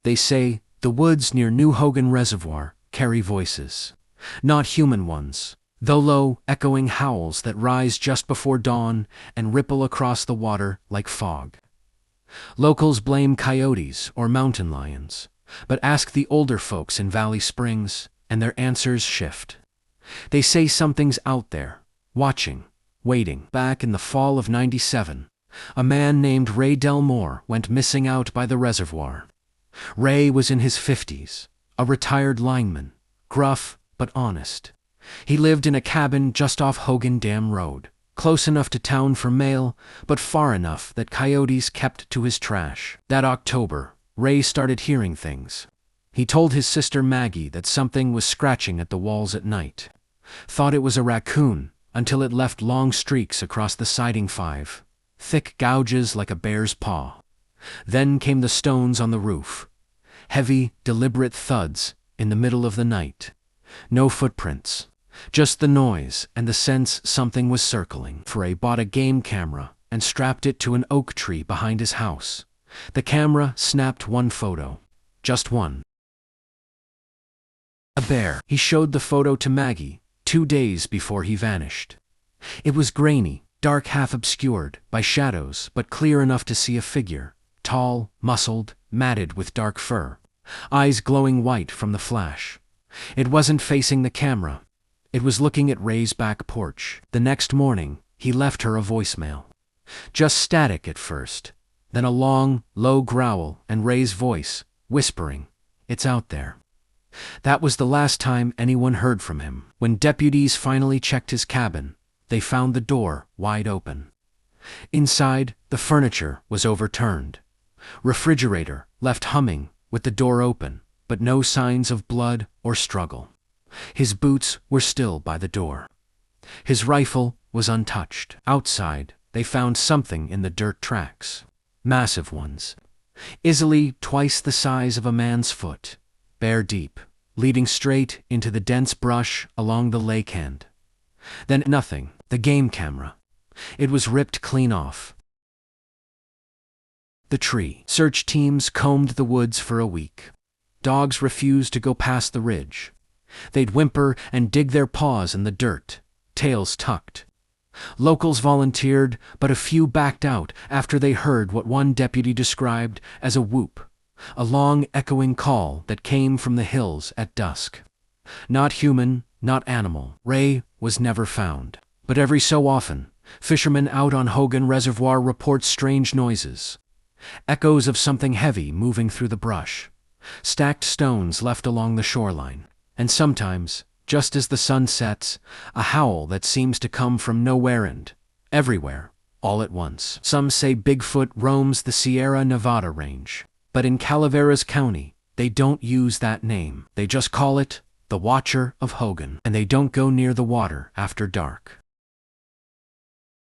They say the woods near New Hogan Reservoir carry voices. Not human ones, though low, echoing howls that rise just before dawn and ripple across the water like fog. Locals blame coyotes or mountain lions, but ask the older folks in Valley Springs, and their answers shift. They say something's out there, watching, waiting. Back in the fall of '97, a man named Ray Delmore went missing out by the reservoir. Ray was in his 50s, a retired lineman, gruff but honest. He lived in a cabin just off Hogan Dam Road, close enough to town for mail, but far enough that coyotes kept to his trash. That October, Ray started hearing things. He told his sister Maggie that something was scratching at the walls at night. Thought it was a raccoon, until it left long streaks across the siding 5, thick gouges like a bear's paw. Then came the stones on the roof. Heavy, deliberate thuds in the middle of the night. No footprints, just the noise and the sense something was circling. Ray bought a game camera and strapped it to an oak tree behind his house. The camera snapped one photo, just one. A bear. He showed the photo to Maggie 2 days before he vanished. It was grainy, dark, half obscured by shadows, but clear enough to see a figure, tall, muscled, matted with dark fur, eyes glowing white from the flash. It wasn't facing the camera. It was looking at Ray's back porch. The next morning, he left her a voicemail. Just static at first, then a long, low growl and Ray's voice, whispering, "It's out there." That was the last time anyone heard from him. When deputies finally checked his cabin, they found the door wide open. Inside, the furniture was overturned. Refrigerator left humming with the door open, but no signs of blood or struggle. His boots were still by the door. His rifle was untouched. Outside, they found something in the dirt tracks. Massive ones. Easily twice the size of a man's foot. Bare deep, leading straight into the dense brush along the lake end. Then nothing. The game camera. It was ripped clean off. The tree. Search teams combed the woods for a week. Dogs refused to go past the ridge. They'd whimper and dig their paws in the dirt, tails tucked. Locals volunteered, but a few backed out after they heard what one deputy described as a whoop, a long echoing call that came from the hills at dusk. Not human, not animal. Ray was never found. But every so often, fishermen out on Hogan Reservoir report strange noises. Echoes of something heavy moving through the brush. Stacked stones left along the shoreline. And sometimes, just as the sun sets, a howl that seems to come from nowhere and everywhere, all at once. Some say Bigfoot roams the Sierra Nevada range, but in Calaveras County, they don't use that name. They just call it the Watcher of Hogan, and they don't go near the water after dark.